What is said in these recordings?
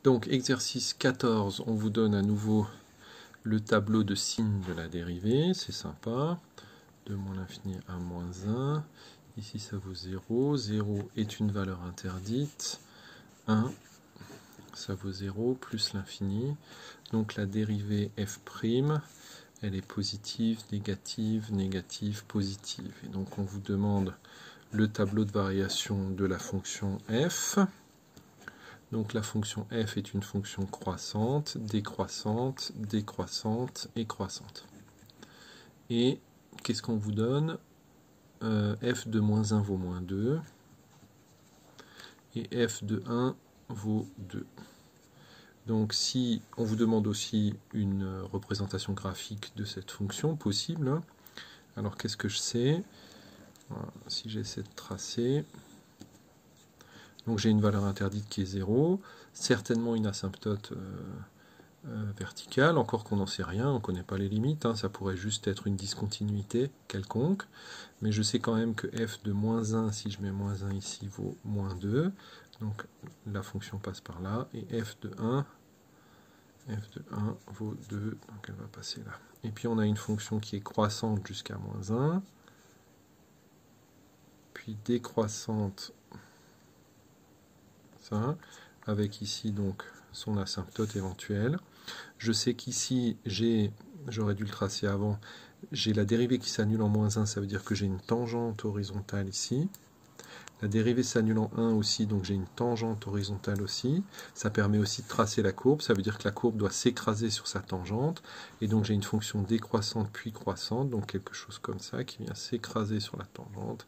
Donc, exercice 14, on vous donne à nouveau le tableau de signes de la dérivée, c'est sympa. De moins l'infini à moins 1. Ici, ça vaut 0. 0 est une valeur interdite. 1, ça vaut 0, plus l'infini. Donc, la dérivée f', elle est positive, négative, négative, positive. Et donc, on vous demande le tableau de variation de la fonction f. Donc la fonction f est une fonction croissante, décroissante, décroissante et croissante. Et qu'est-ce qu'on vous donne? F de moins 1 vaut moins 2. Et f de 1 vaut 2. Donc si on vous demande aussi une représentation graphique de cette fonction possible, hein. Alors qu'est-ce que je sais? Voilà, si j'essaie de tracer... Donc j'ai une valeur interdite qui est 0, certainement une asymptote verticale, encore qu'on n'en sait rien, on ne connaît pas les limites, hein, ça pourrait juste être une discontinuité quelconque, mais je sais quand même que f de moins 1, si je mets moins 1 ici, vaut moins 2, donc la fonction passe par là, et f de 1 vaut 2, donc elle va passer là. Et puis on a une fonction qui est croissante jusqu'à moins 1, puis décroissante, ça, avec ici donc son asymptote éventuelle. Je sais qu'ici, j'aurais dû le tracer avant, j'ai la dérivée qui s'annule en moins 1, ça veut dire que j'ai une tangente horizontale ici. La dérivée s'annule en 1 aussi, donc j'ai une tangente horizontale aussi. Ça permet aussi de tracer la courbe, ça veut dire que la courbe doit s'écraser sur sa tangente. Et donc j'ai une fonction décroissante puis croissante, donc quelque chose comme ça, qui vient s'écraser sur la tangente.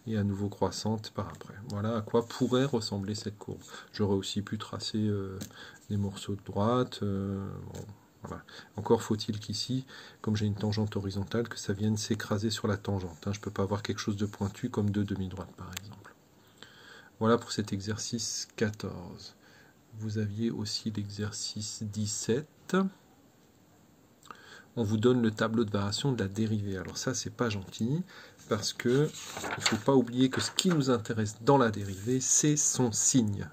Et à nouveau croissante par après. Voilà à quoi pourrait ressembler cette courbe. J'aurais aussi pu tracer des morceaux de droite. Bon, voilà. Encore faut-il qu'ici, comme j'ai une tangente horizontale, que ça vienne s'écraser sur la tangente. Hein. Je ne peux pas avoir quelque chose de pointu comme deux demi-droites par exemple. Voilà pour cet exercice 14. Vous aviez aussi l'exercice 17. On vous donne le tableau de variation de la dérivée. Alors ça, c'est pas gentil, parce que il ne faut pas oublier que ce qui nous intéresse dans la dérivée, c'est son signe.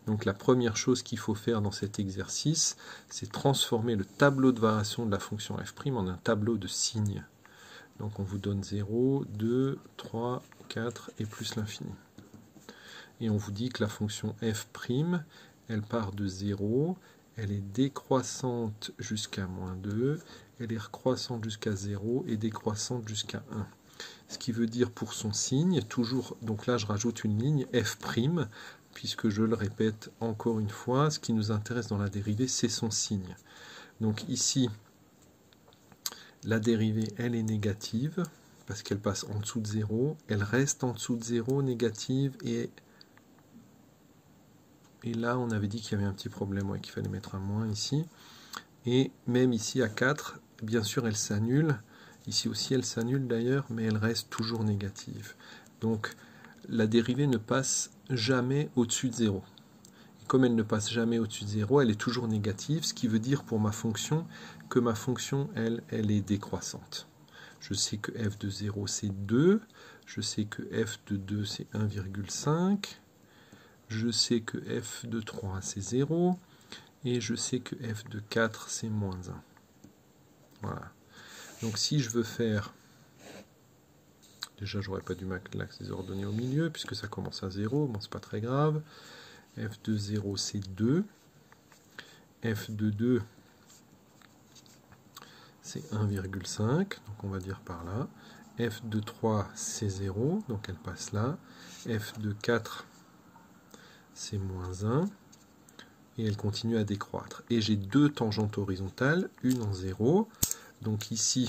Donc la première chose qu'il faut faire dans cet exercice, c'est transformer le tableau de variation de la fonction f' en un tableau de signes. Donc on vous donne 0, 2, 3, 4 et plus l'infini. Et on vous dit que la fonction f', elle part de 0, elle est décroissante jusqu'à moins 2, elle est recroissante jusqu'à 0 et décroissante jusqu'à 1. Ce qui veut dire pour son signe, toujours, donc là je rajoute une ligne f', puisque je le répète encore une fois, ce qui nous intéresse dans la dérivée, c'est son signe. Donc ici, la dérivée, elle est négative, parce qu'elle passe en dessous de 0, elle reste en dessous de 0, négative, et là on avait dit qu'il y avait un petit problème, ouais, qu'il fallait mettre un moins ici. Et même ici à 4, bien sûr elle s'annule, ici aussi elle s'annule d'ailleurs, mais elle reste toujours négative. Donc la dérivée ne passe jamais au-dessus de 0. Et comme elle ne passe jamais au-dessus de 0, elle est toujours négative, ce qui veut dire pour ma fonction que ma fonction, elle est décroissante. Je sais que f de 0 c'est 2, je sais que f de 2 c'est 1,5, je sais que f de 3 c'est 0, et je sais que f de 4 c'est moins 1. Voilà. Donc si je veux faire... Déjà j'aurais pas dû mettre l'axe des ordonnées au milieu, puisque ça commence à 0, bon c'est pas très grave. f de 0 c'est 2. f de 2 c'est 1,5, donc on va dire par là. f de 3 c'est 0, donc elle passe là. f de 4 c'est moins 1. Et elle continue à décroître. Et j'ai deux tangentes horizontales, une en 0. Donc ici,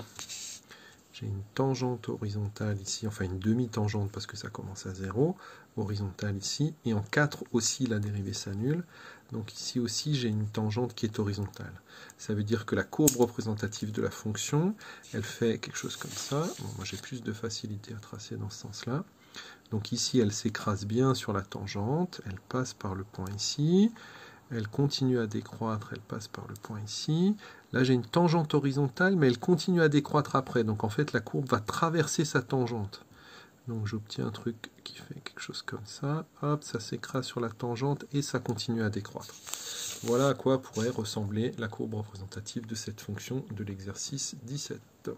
j'ai une tangente horizontale ici, enfin une demi-tangente parce que ça commence à 0, horizontale ici. Et en 4 aussi, la dérivée s'annule. Donc ici aussi, j'ai une tangente qui est horizontale. Ça veut dire que la courbe représentative de la fonction, elle fait quelque chose comme ça. Bon, moi j'ai plus de facilité à tracer dans ce sens-là. Donc ici, elle s'écrase bien sur la tangente. Elle passe par le point ici. Elle continue à décroître, elle passe par le point ici. Là, j'ai une tangente horizontale, mais elle continue à décroître après. Donc, en fait, la courbe va traverser sa tangente. Donc, j'obtiens un truc qui fait quelque chose comme ça. Hop, ça s'écrase sur la tangente et ça continue à décroître. Voilà à quoi pourrait ressembler la courbe représentative de cette fonction de l'exercice 17.